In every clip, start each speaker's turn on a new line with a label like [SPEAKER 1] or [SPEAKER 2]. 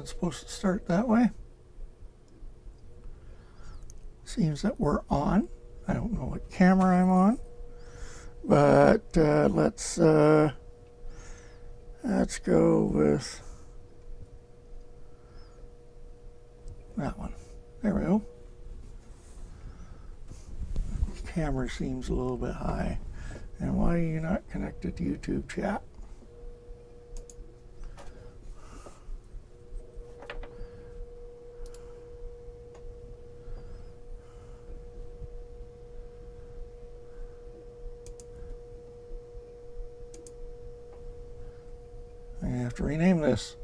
[SPEAKER 1] not supposed to start that way. Seems that we're on. I don't know what camera I'm on, but let's go with that one. There we go. Camera seems a little bit high. And why are you not connected to YouTube chat? I have to rename this.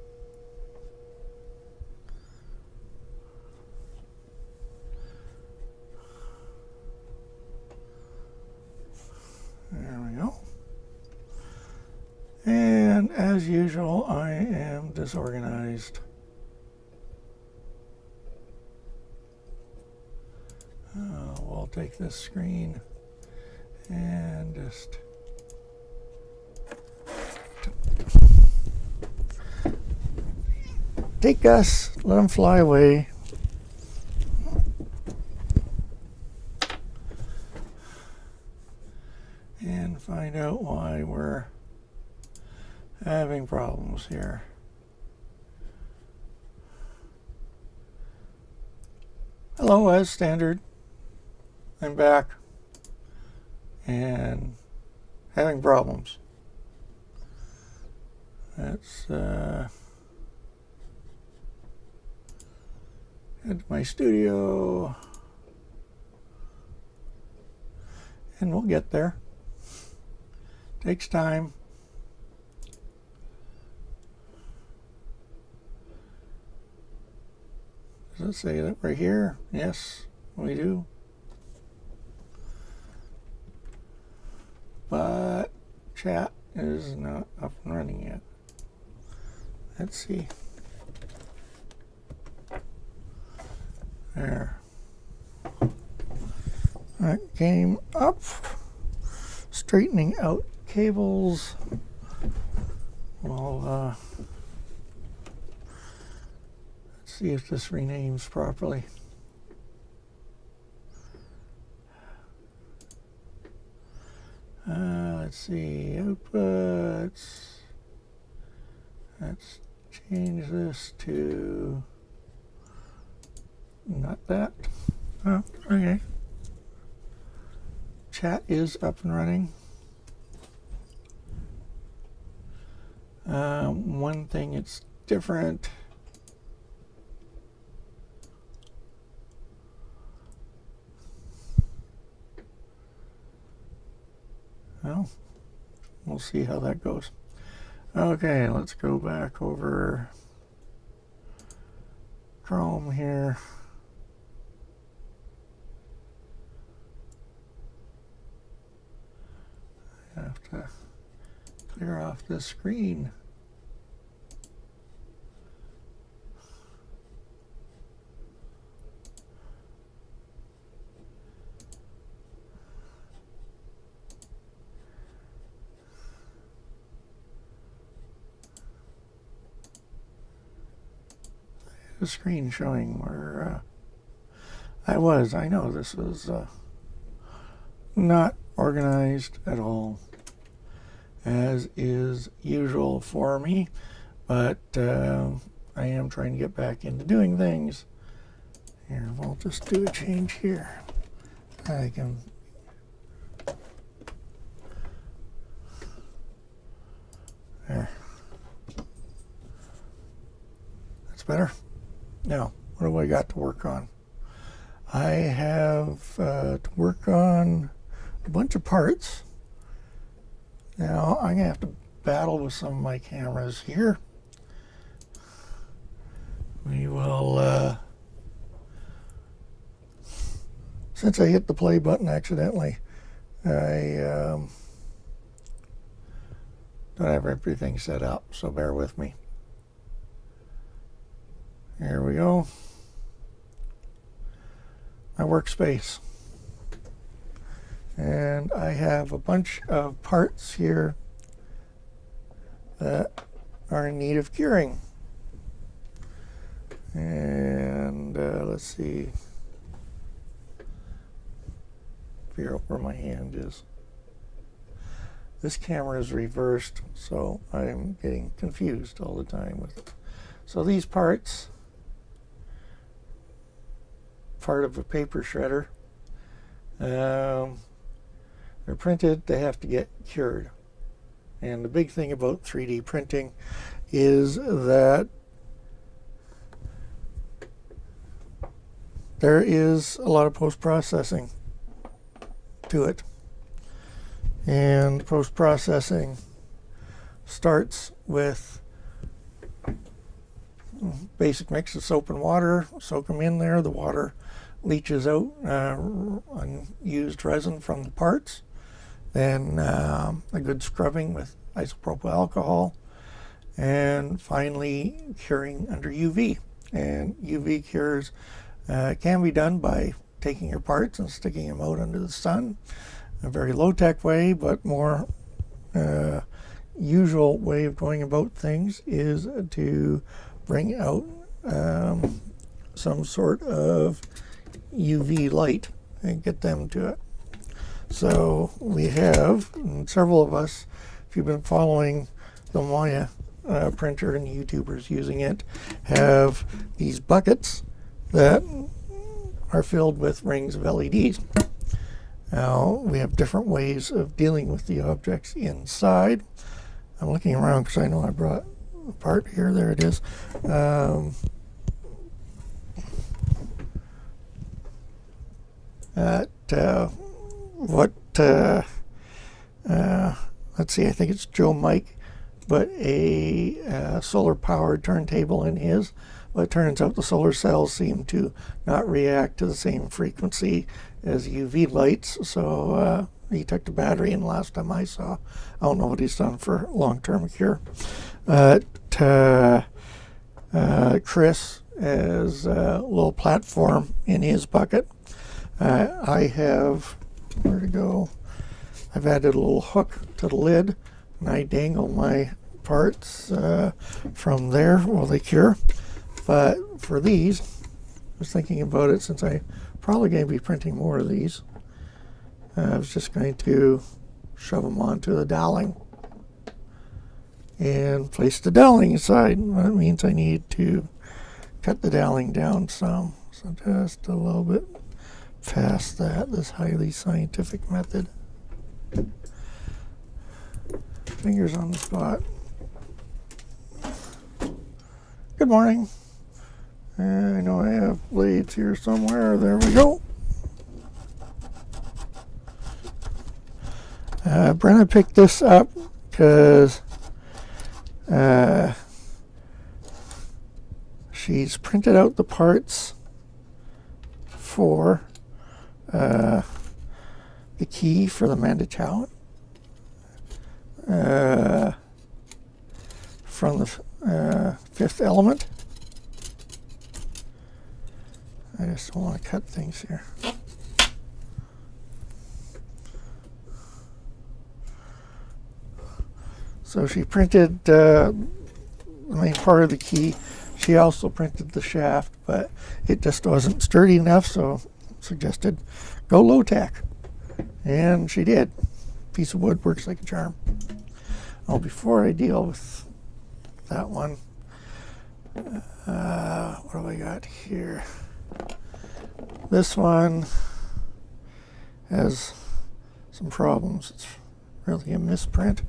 [SPEAKER 1] There we go. And as usual, I am disorganized. We'll take this screen and just take us, let them fly away. And find out why we're having problems here. Hello, as standard. I'm back and having problems. Let's head to my studio and we'll get there. Takes time. Does it say that we're here? Yes, we do. But chat is not up and running yet. Let's see. There. That came up. Straightening out cables. Well, let's see if this renames properly. Let's see, outputs. Let's change this to not that. Oh, okay. Chat is up and running. One thing it's different. Well, we'll see how that goes. Okay, let's go back over Chrome here. I have to clear off the screen. The screen showing where I was. I know this was not organized at all, as is usual for me, but I am trying to get back into doing things. Here, we'll just do a change here. I can there. That's better. Now, what do I got to work on? I have to work on a bunch of parts. Now, I'm going to have to battle with some of my cameras here. We will, since I hit the play button accidentally, I don't have everything set up, so bear with me. Here we go. My workspace. And I have a bunch of parts here that are in need of curing. And let's see, figure out where my hand is. This camera is reversed, so I'm getting confused all the time with it. So these parts, part of a paper shredder, they're printed, they have to get cured. And the big thing about 3D printing is that there is a lot of post-processing to it. And post-processing starts with basic mix of soap and water, soak them in there, the water leaches out unused resin from the parts, then a good scrubbing with isopropyl alcohol, and finally curing under UV. And UV cures can be done by taking your parts and sticking them out under the sun. A very low-tech way, but more usual way of going about things is to bring out some sort of UV light and get them to it. So we have, several of us, if you've been following the Maya printer and YouTubers using it, have these buckets that are filled with rings of LEDs. Now, we have different ways of dealing with the objects inside. I'm looking around because I know I brought a part here. There it is. Let's see, I think it's Joe Mike, but a solar-powered turntable in his. But it turns out the solar cells seem to not react to the same frequency as UV lights, so he took the battery, and last time I saw, I don't know what he's done for long-term cure. Chris has a little platform in his bucket. I have, where to go? I've added a little hook to the lid, and I dangle my parts from there while they cure. But for these, I was thinking about it, since I'm probably going to be printing more of these. I was just going to shove them onto the doweling and place the doweling inside. That means I need to cut the doweling down some, so just a little bit past that, this highly scientific method. Fingers on the spot. Good morning. I know I have blades here somewhere. There we go. Brenna picked this up because she's printed out the parts for the key for the Mandichau from the Fifth Element. I just don't want to cut things here. So she printed the main part of the key. She also printed the shaft, but it just wasn't sturdy enough, so suggested go low-tech. And she did. Piece of wood works like a charm. Oh, before I deal with that one, what do I got here? This one has some problems. It's really a misprint.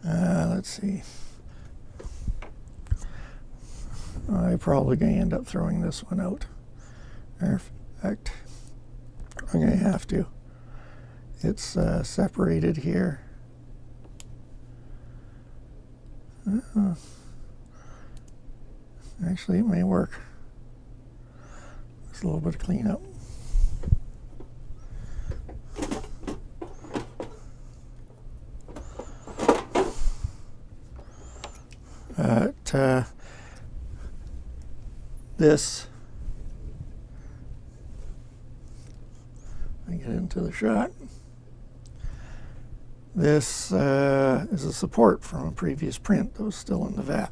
[SPEAKER 1] Let's see. I'm probably going to end up throwing this one out. In fact, I'm going to have to. It's separated here. Actually, it may work. Just a little bit of cleanup. This, I get into the shot. This is a support from a previous print that was still in the vat.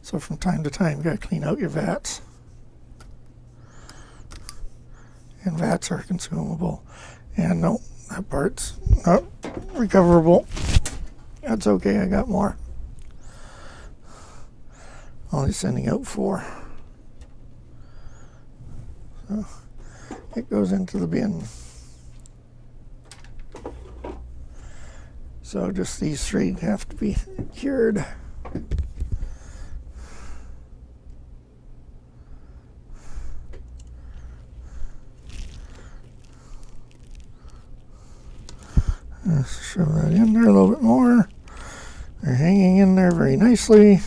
[SPEAKER 1] So from time to time, you got to clean out your vats. And vats are consumable. And no, that part's not recoverable. That's okay, I got more. Only sending out 4. So it goes into the bin. So just these 3 have to be cured. Let's shove that in there a little bit more. They're hanging in there very nicely.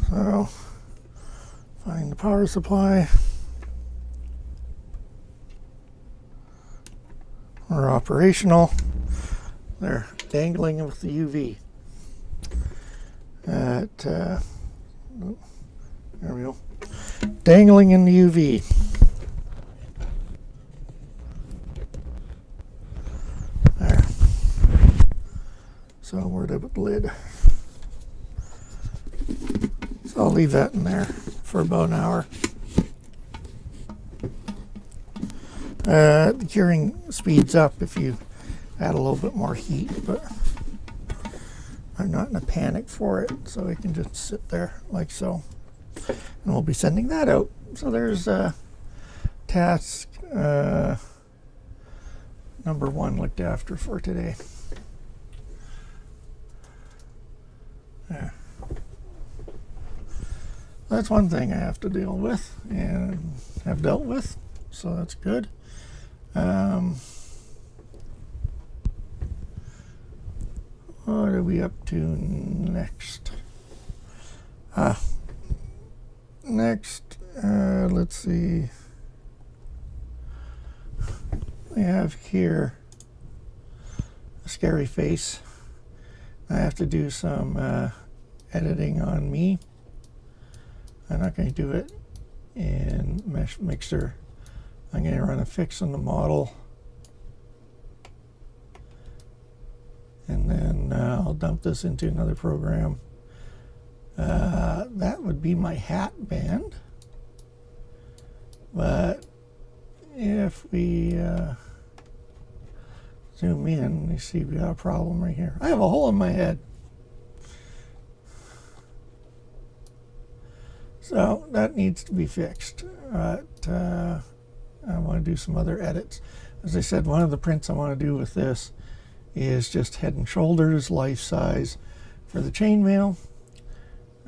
[SPEAKER 1] So, find the power supply. We're operational. They're dangling with the UV. There we go. Dangling in the UV. There. So where'd I put the lid? So I'll leave that in there for about an hour. The curing speeds up if you add a little bit more heat, but I'm not in a panic for it, so it can just sit there like so. And we'll be sending that out. So there's task number 1 looked after for today. Yeah. That's one thing I have to deal with and have dealt with, so that's good. What are we up to next? Next, let's see. We have here a scary face. I have to do some editing on me. I'm not going to do it in Mesh Mixer. I'm going to run a fix on the model, and then I'll dump this into another program. That would be my hat band, but if we zoom in, you see we got a problem right here. I have a hole in my head. So that needs to be fixed. I want to do some other edits. As I said, one of the prints I want to do with this is just head and shoulders, life size for the chainmail.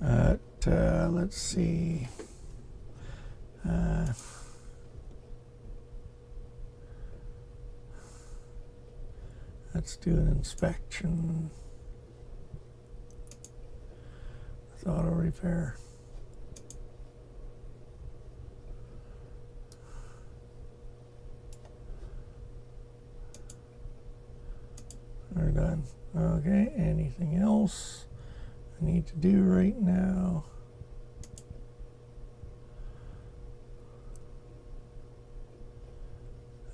[SPEAKER 1] Let's see. Let's do an inspection with auto repair. We're done. Okay, anything else I need to do right now?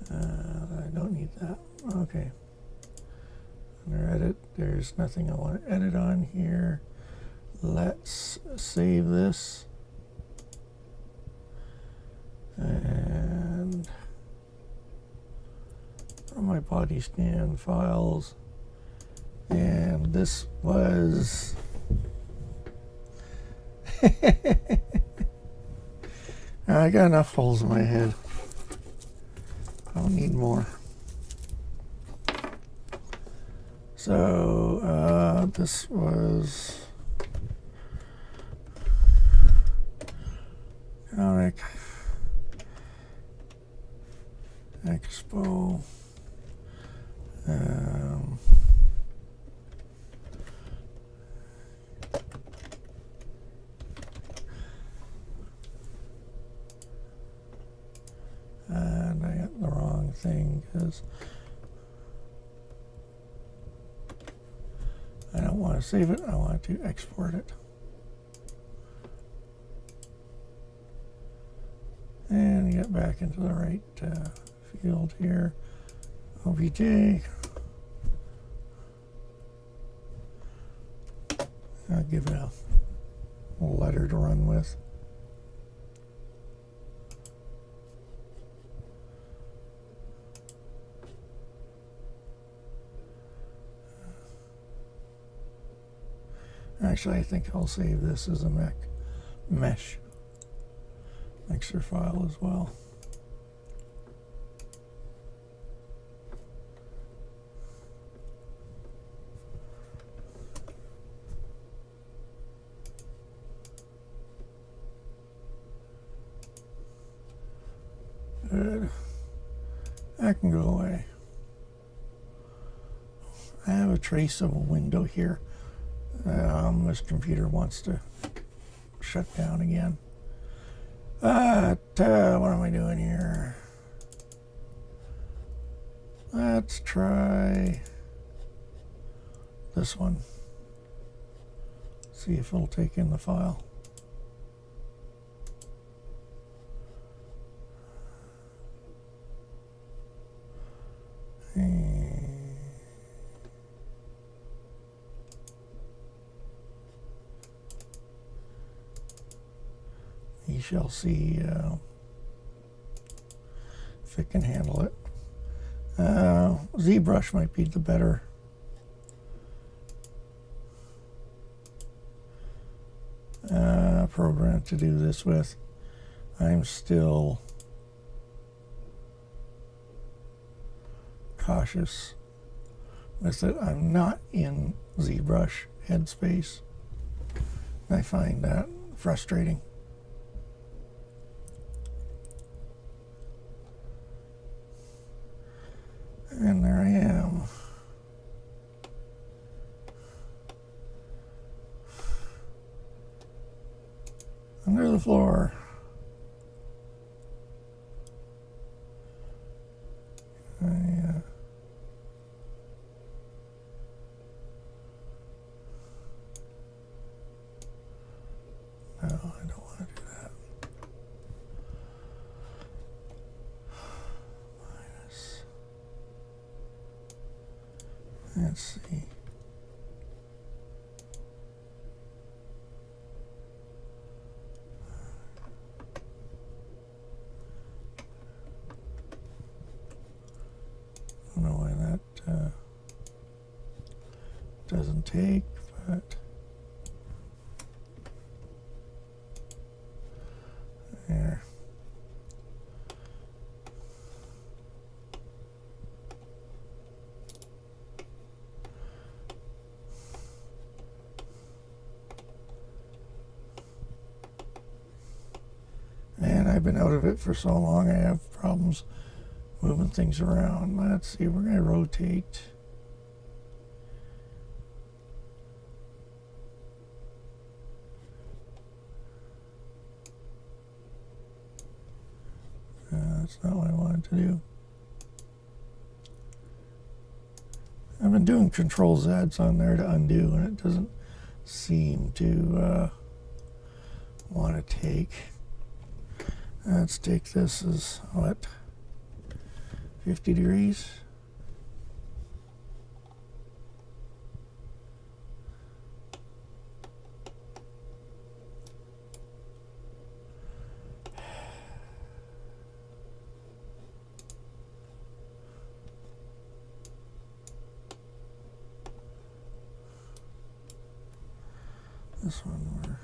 [SPEAKER 1] I don't need that. Okay. Under edit, there's nothing I want to edit on here. Let's save this. And from my body scan files. And this was I got enough holes in my head. I don't need more. So this was Comic Expo. And I got the wrong thing because I don't want to save it, I want to export it. And get back into the right field here. OBJ. I'll give it a letter to run with. Actually, I think I'll save this as a mesh mixer file as well. Good. That can go away. I have a trace of a window here. This computer wants to shut down again. What am I doing here? Let's try this one. See if it'll take in the file. We shall see if it can handle it. ZBrush might be the better program to do this with. I'm still cautious with it. I'm not in ZBrush headspace. I find that frustrating. And there I am. Under the floor. No, I don't want to do that. Minus. Let's see. I don't know why that doesn't take, but there. And I've been out of it for so long, I have problems moving things around. Let's see, we're going to rotate. That's not what I wanted to do. I've been doing Control Zs on there to undo, and it doesn't seem to want to take. Let's take this as what? 50 degrees. This one we're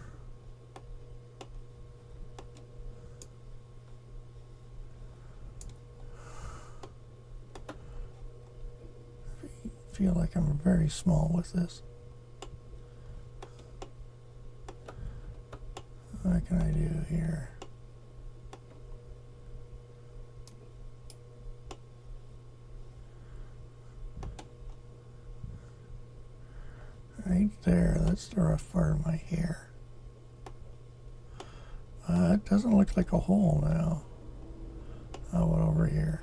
[SPEAKER 1] feel like I'm very small with this. What can I do here? Right there, that's the rough part of my hair. It doesn't look like a hole now. How about over here?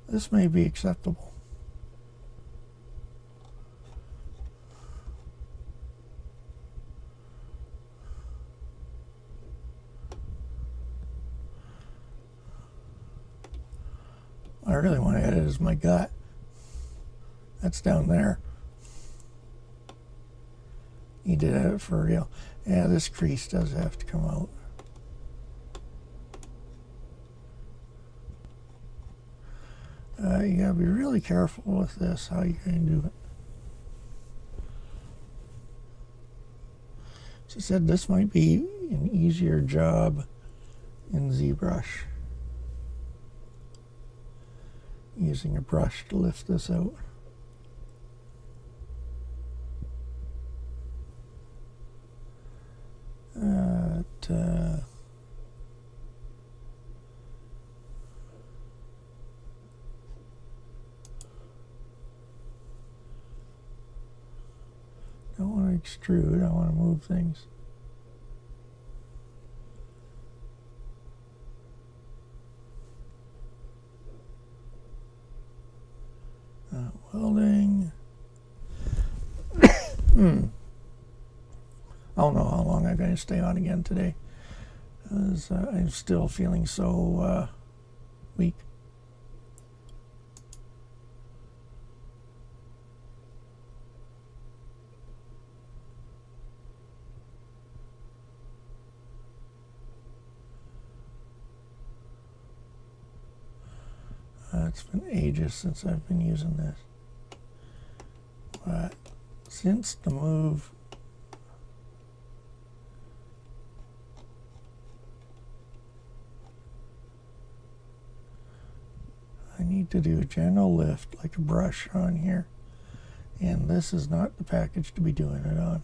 [SPEAKER 1] This may be acceptable. it is my gut. That's down there. He did it for real. Yeah, this crease does have to come out. You gotta be really careful with this, how you can do it. As I said, this might be an easier job in ZBrush. Using a brush to lift this out. Don't want to extrude, I want to move things. Welding. I don't know how long I'm going to stay on again today. I'm still feeling so weak. It's been ages since I've been using this. But since the move, I need to do a general lift, like a brush on here. And this is not the package to be doing it on.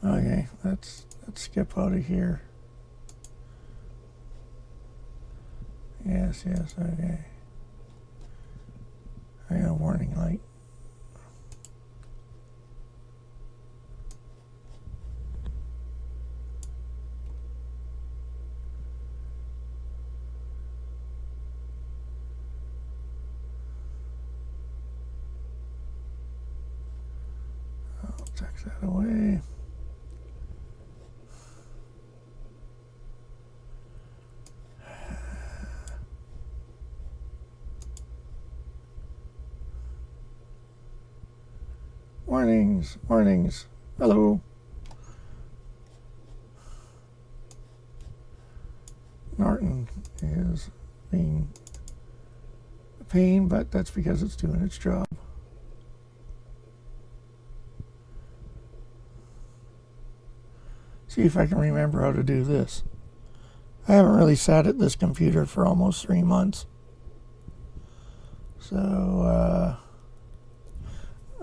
[SPEAKER 1] Okay, let's skip out of here. Yes, okay. I got a warning light. I'll tuck that away. Warnings, warnings. Hello. Norton is being a pain, but that's because it's doing its job. See if I can remember how to do this. I haven't really sat at this computer for almost 3 months. So,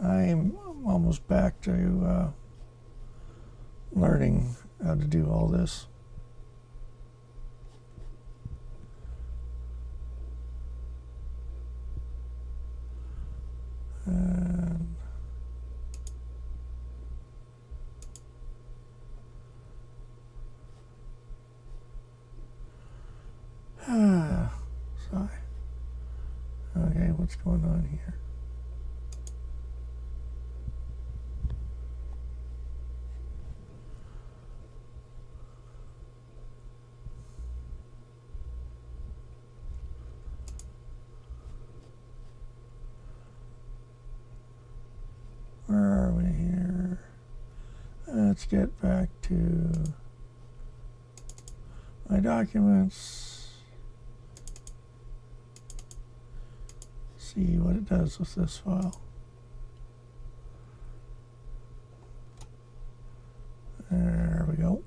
[SPEAKER 1] I'm almost back to learning how to do all this. And sorry. Okay, what's going on here? Where are we here? Let's get back to my documents. See what it does with this file. There we go.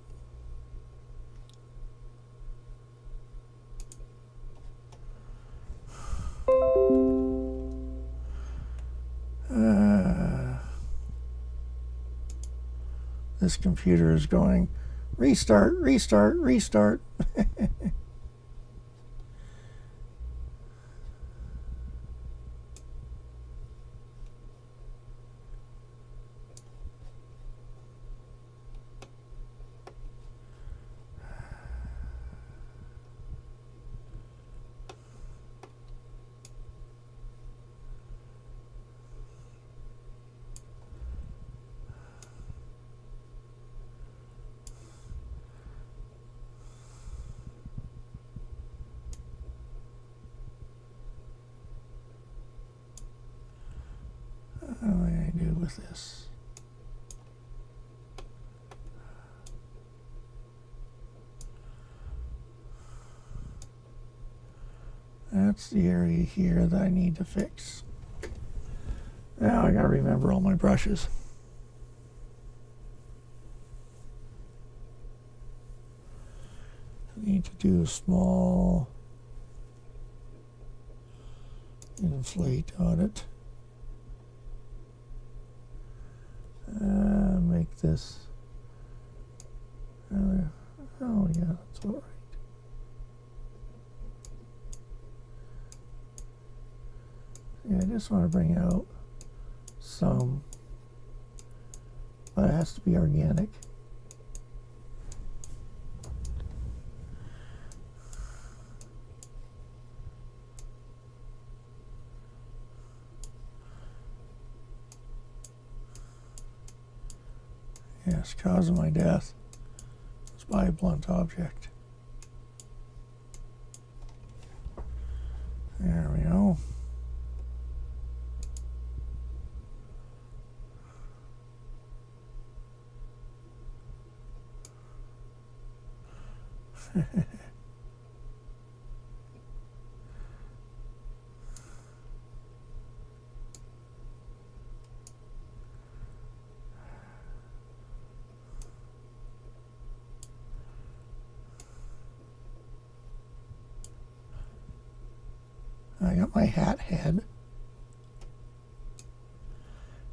[SPEAKER 1] This computer is going, restart, restart, restart. What am I going to do with this? That's the area here that I need to fix. Now I got to remember all my brushes. I need to do a small inflate on it. Make this. Oh yeah, that's all right. Yeah, I just want to bring out some, but it has to be organic. Yes, cause of my death was by a blunt object. There we go. I got my hat head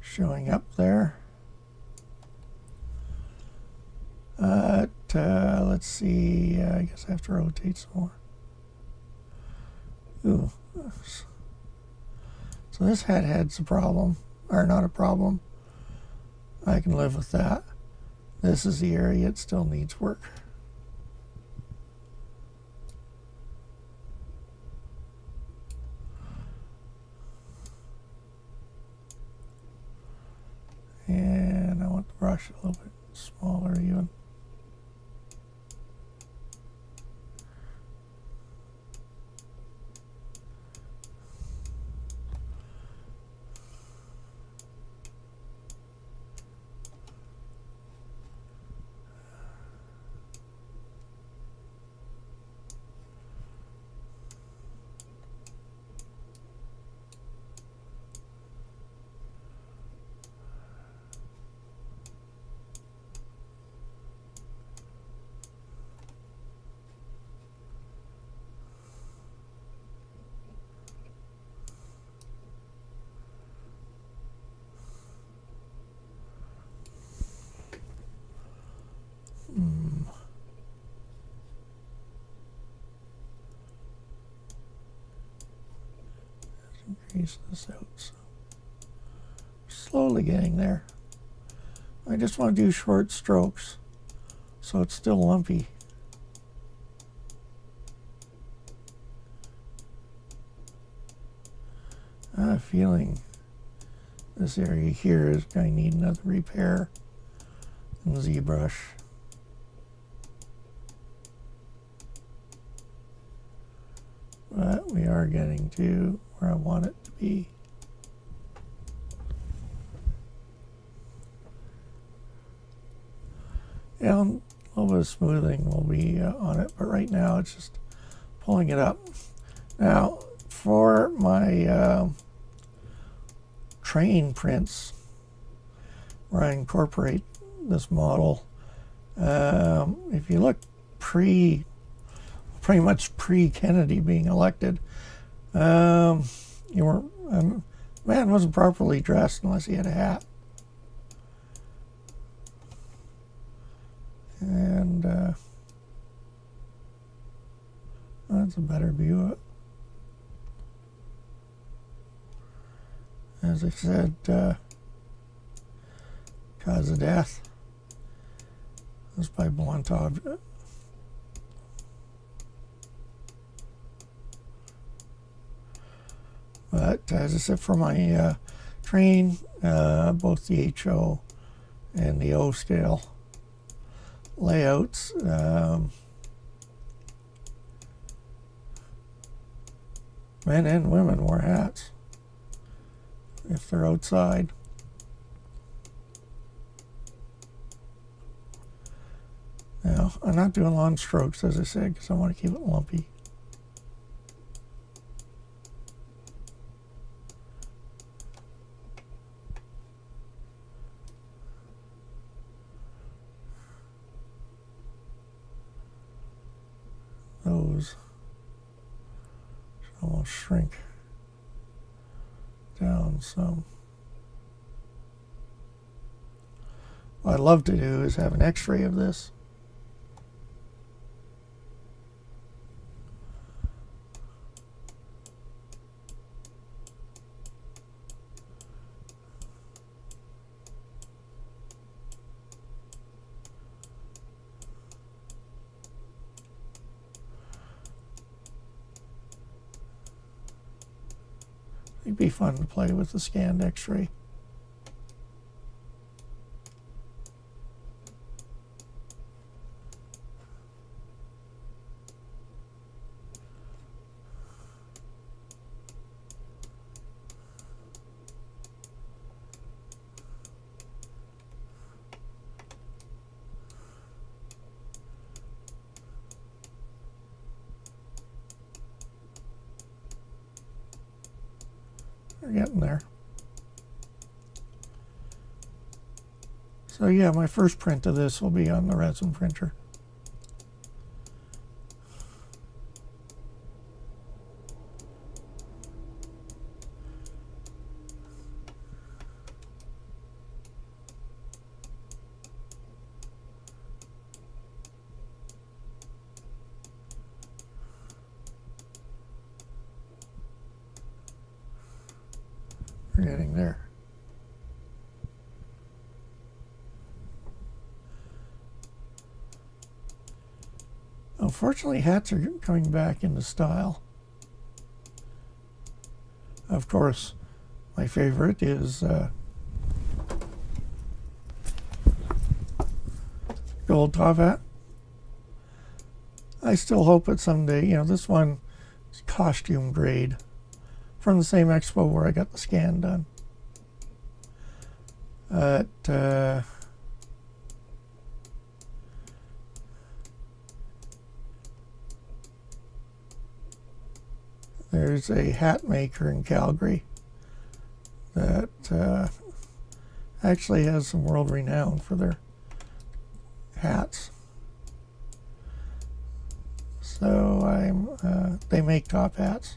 [SPEAKER 1] showing up there. Let's see, I guess I have to rotate some more. Ooh. So this hat head's a problem, or not a problem. I can live with that. This is the area it still needs work. And I want the brush a little bit smaller even. Increase this out. So slowly getting there. I just want to do short strokes so it's still lumpy. I have a feeling this area here is going to need another repair in the ZBrush. But we are getting to where I want it to be. Yeah, a little bit of smoothing will be on it, but right now it's just pulling it up. Now, for my train prints, where I incorporate this model, if you look pretty much pre-Kennedy being elected, man wasn't properly dressed unless he had a hat. And that's a better view of it. As I said, cause of death was by blunt object. But as I said, for my train, both the HO and the O scale layouts, men and women wear hats if they're outside. Now, I'm not doing long strokes, as I said, because I want to keep it lumpy. Those should almost shrink down some. What I'd love to do is have an x-ray of this. It'd be fun to play with the scanned x-ray. We're getting there. So yeah, my first print of this will be on the resin printer. We're getting there. Unfortunately, hats are coming back into style. Of course, my favorite is gold top hat. I still hope that someday, you know, this one is costume grade from the same expo where I got the scan done. There's a hat maker in Calgary that actually has some world renown for their hats. So they make top hats,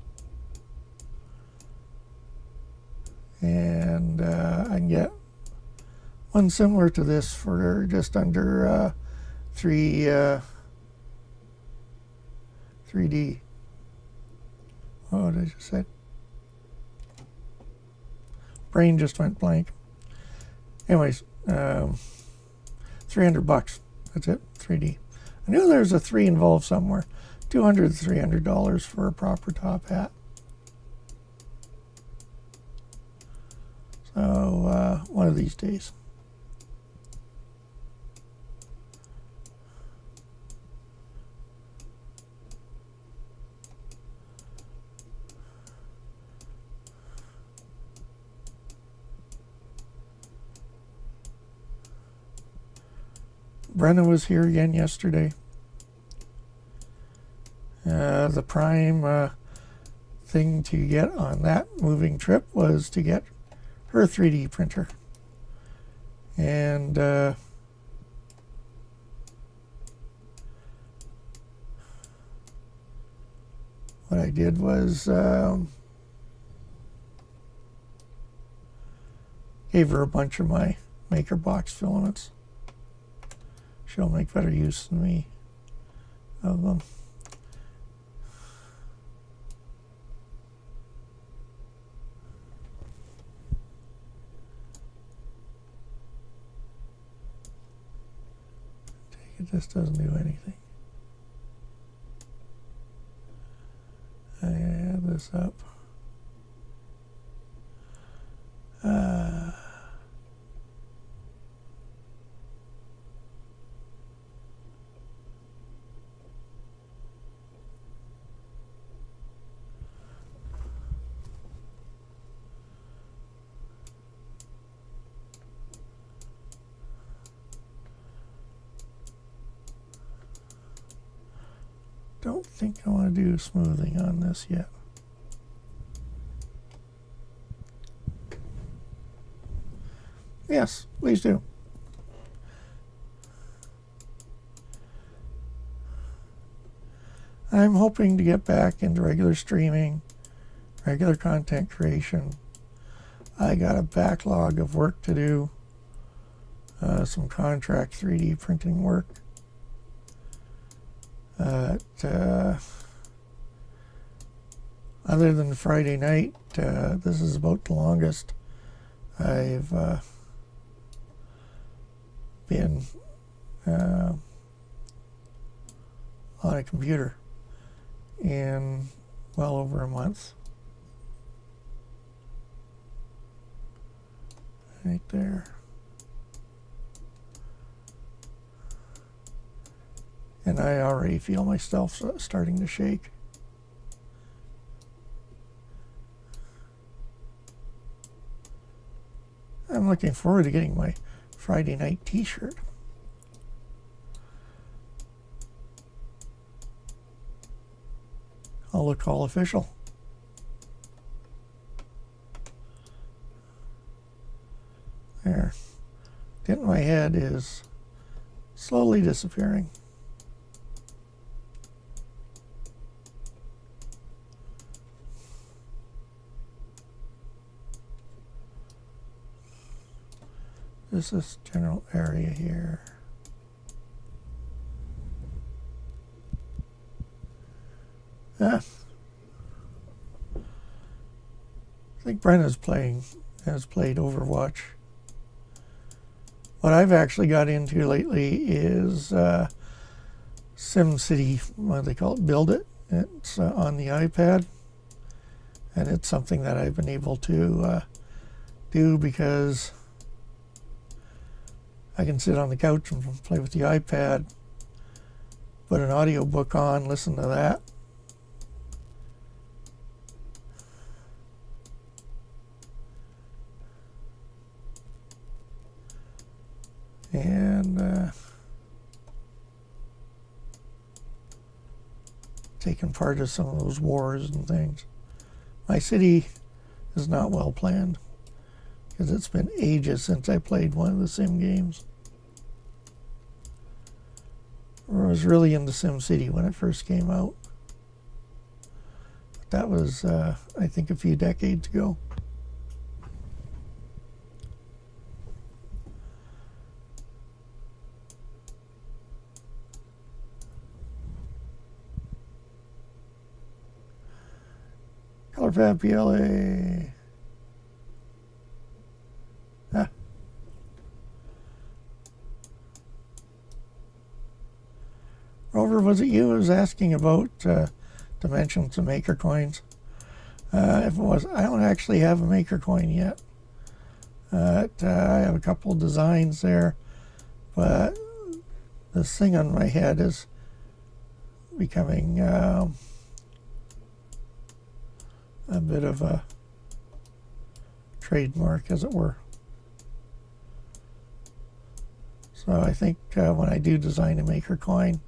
[SPEAKER 1] and I can get one similar to this for just under 3D. Oh, what did I just say? Brain just went blank. Anyways, $300. That's it, 3D. I knew there was a 3 involved somewhere. $200 to $300 for a proper top hat. So one of these days. Brenna was here again yesterday. The prime thing to get on that moving trip was to get her 3D printer. And what I did was gave her a bunch of my maker box filaments. She'll make better use than me of them. Take it, this doesn't do anything. I add this up. don't think I want to do smoothing on this yet. Yes, please do. I'm hoping to get back into regular streaming, regular content creation. I got a backlog of work to do, some contract 3D printing work. Other than Friday night, this is about the longest I've been on a computer in well over a month. Right there. And I already feel myself starting to shake. I'm looking forward to getting my Friday night t-shirt. I'll look all official. There. Dent in my head is slowly disappearing. This is general area here. I think Brenna's has played Overwatch. What I've actually got into lately is SimCity, what they call it, Build It. It's on the iPad, and it's something that I've been able to do because I can sit on the couch and play with the iPad, put an audiobook on, listen to that. And taking part of some of those wars and things. My city is not well planned because it's been ages since I played one of the Sim games. I was really into SimCity when it first came out. But that was, I think, a few decades ago. ColorFab PLA. Ah. Rover, was it you who was asking about dimensions of maker coins? If it was, I don't actually have a maker coin yet. I have a couple of designs there, but this thing on my head is becoming a bit of a trademark, as it were. So I think when I do design a maker coin,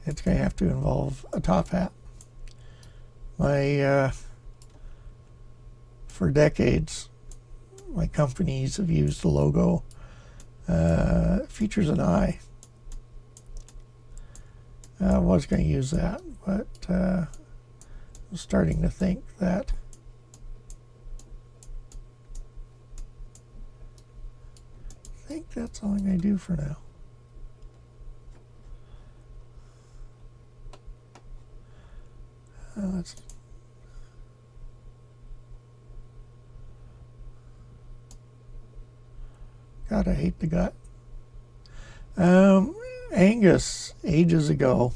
[SPEAKER 1] it's going to have to involve a top hat. For decades, my companies have used the logo. Features an eye. I was going to use that, but I'm starting to think that that's all I'm going to do for now. Let's God, I hate the gut. Angus, ages ago,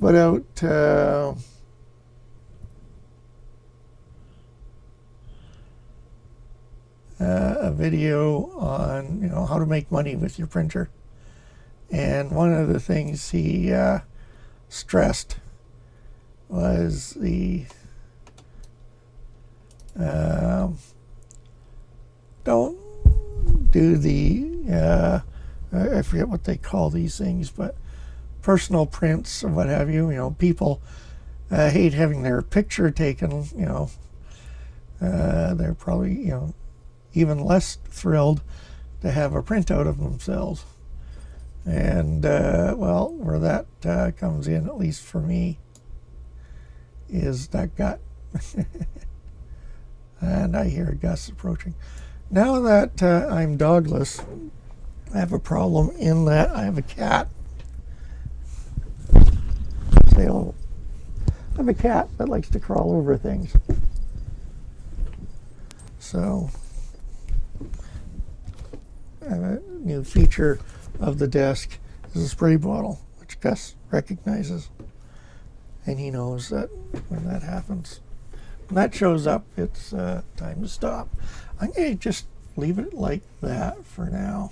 [SPEAKER 1] put out a video on how to make money with your printer, and one of the things he stressed was the don't do the I forget what they call these things, but personal prints or what have you. You know, people hate having their picture taken. You know, they're probably, you know, even less thrilled to have a printout of themselves. And well, where that comes in, at least for me, is that gut. And I hear Gus approaching. Now that I'm dogless, I have a problem in that I have a cat. Say hello. I have a cat that likes to crawl over things. So, I have a new feature of the desk is a spray bottle, which Gus recognizes. And he knows that when that happens, when that shows up, it's time to stop. I'm going to just leave it like that for now.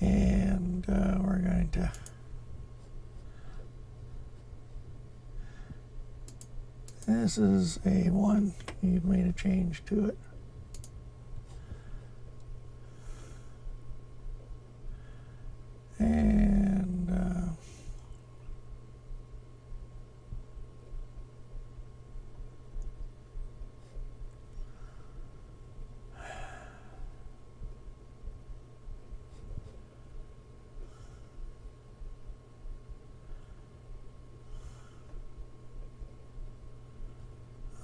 [SPEAKER 1] And we're going to this is a one. You've made a change to it. And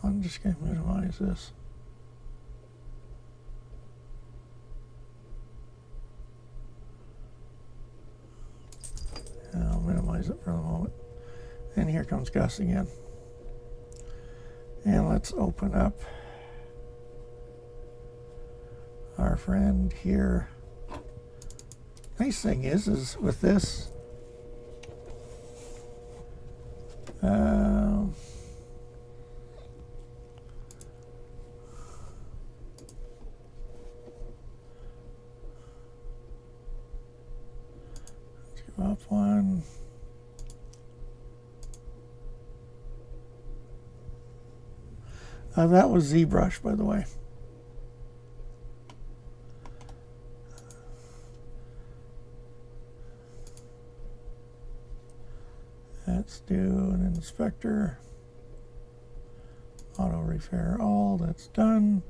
[SPEAKER 1] I'm just going to minimize this. And I'll minimize it for the moment. And here comes Gus again. And let's open up our friend here. Nice thing is with this, up one. That was ZBrush, by the way. Let's do an inspector. Auto repair all. That's done.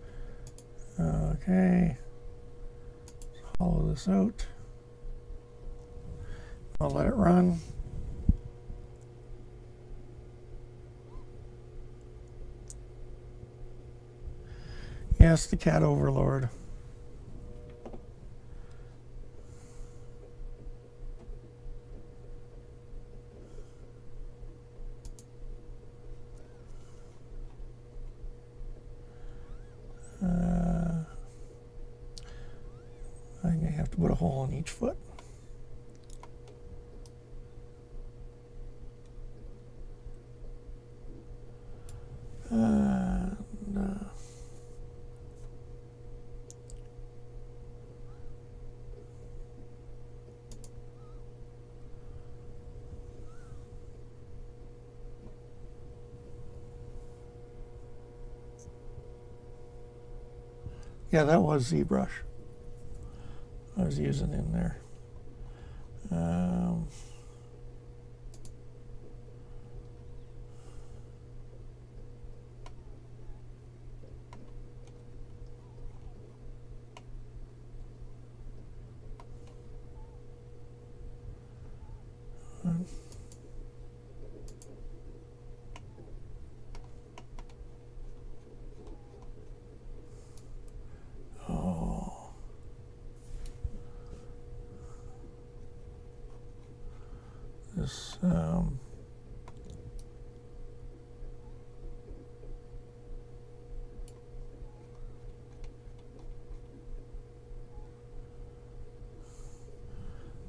[SPEAKER 1] Okay. Let's hollow this out. I'll let it run. Yes, the cat overlord. I'm going to have to put a hole in each foot. Yeah, that was ZBrush I was using in there.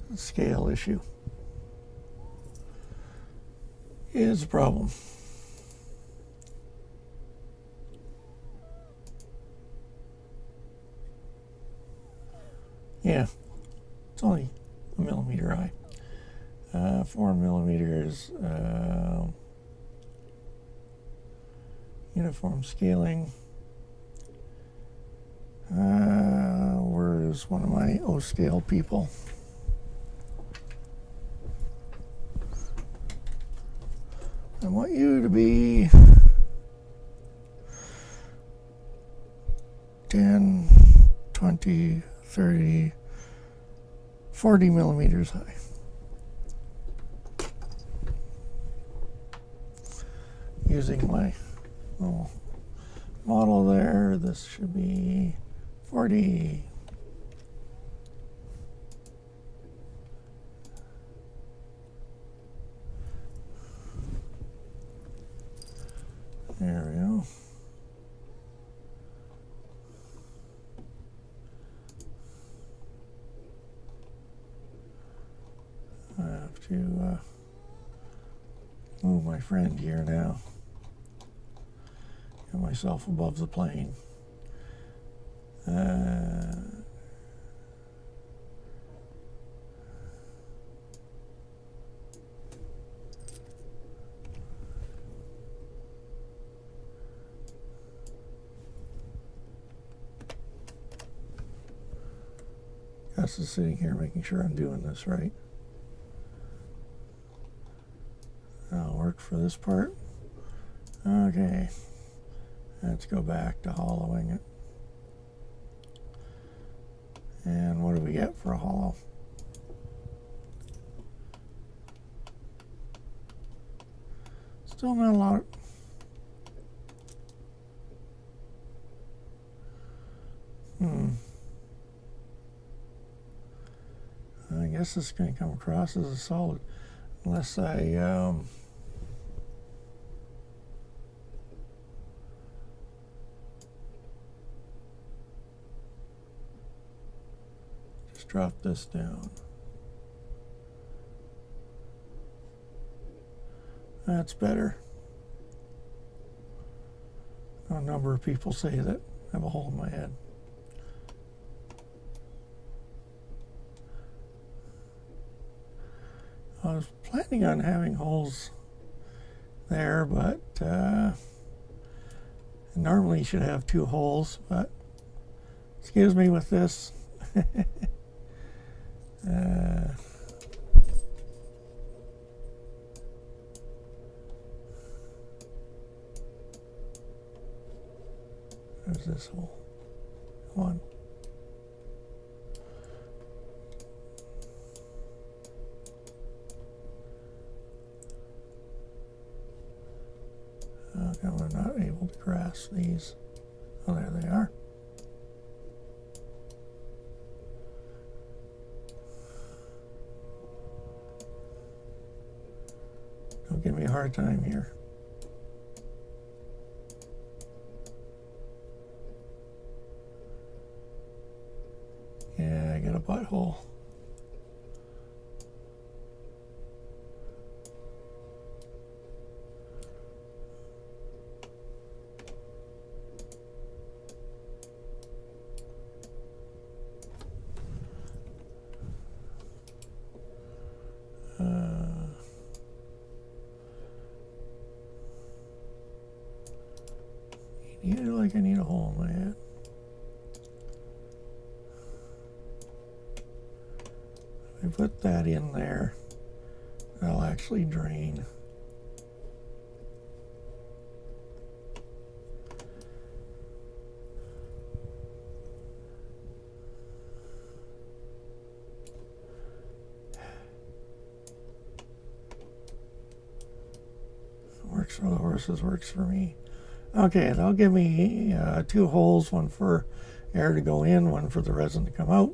[SPEAKER 1] This scale issue is a problem. Yeah, it's only a millimeter high. 4 millimeters uniform scaling. Where's one of my O scale people? you to be 10, 20, 30, 40 millimeters high. Using my little model there, this should be 40. There we go. I have to move my friend here now. Get myself above the plane. Gus is sitting here making sure I'm doing this right. That'll work for this part. Okay, let's go back to hollowing it. And what do we get for a hollow? Still not a lot. I guess this is going to come across as a solid, unless I just drop this down. That's better. A number of people say that I have a hole in my head. I was planning on having holes there, but normally you should have 2 holes, but excuse me with this. There's this hole. One. I'm not able to grasp these. Oh, there they are. Don't give me a hard time here. Yeah, I got a butthole. I need a hole in my head. If I put that in there, that'll actually drain. Works for the horses, works for me. Okay, that'll give me 2 holes, one for air to go in, one for the resin to come out,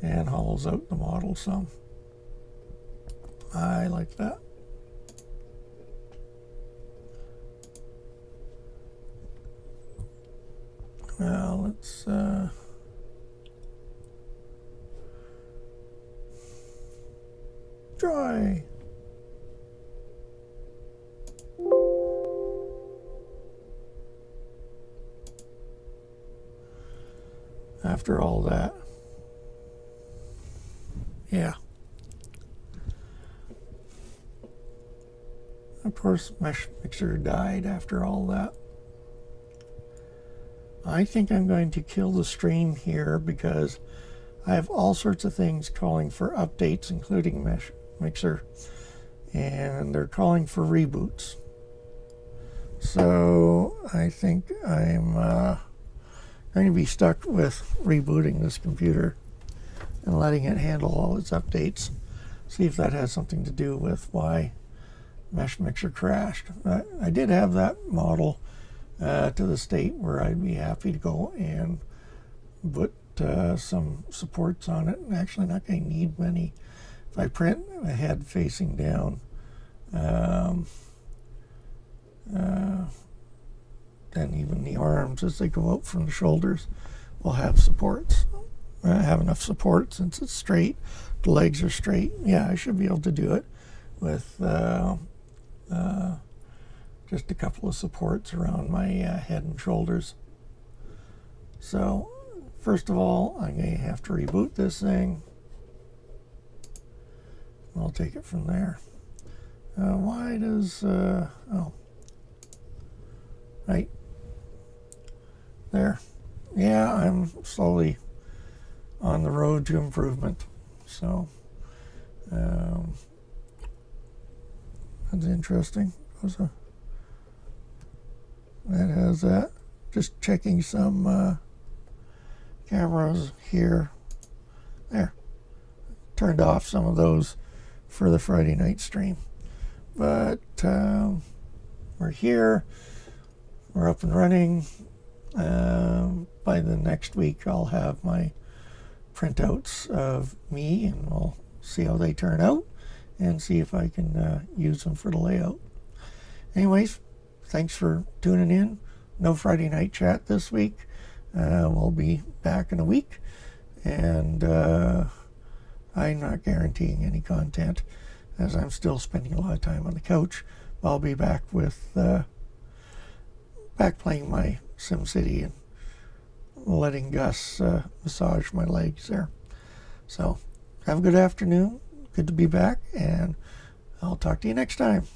[SPEAKER 1] and hollows out the model some. I like that. Now let's try. After all that, yeah. Of course, mesh mixer died after all that. I think I'm going to kill the stream here because I have all sorts of things calling for updates, including mesh mixer. and they're calling for reboots. So I think I'm going to be stuck with rebooting this computer and letting it handle all its updates. See if that has something to do with why Mesh Mixer crashed. I did have that model to the state where I'd be happy to go and put some supports on it. I'm actually not going to need many. If I print a head facing down, then even the arms as they go out from the shoulders will have supports. I have enough support since it's straight. The legs are straight. Yeah, I should be able to do it with just a couple of supports around my head and shoulders. So first of all, I'm going to have to reboot this thing. I'll take it from there. Why does oh, right there. Yeah, I'm slowly on the road to improvement. So that's interesting. That has that. Just checking some cameras here. There. Turned off some of those for the Friday night stream. But we're here. We're up and running. By the next week, I'll have my printouts of me, and we'll see how they turn out and see if I can use them for the layout. Anyways, thanks for tuning in. No Friday night chat this week. We'll be back in a week, and I'm not guaranteeing any content as I'm still spending a lot of time on the couch. I'll be back with back playing my SimCity and letting Gus massage my legs there. So have a good afternoon. Good to be back, and I'll talk to you next time.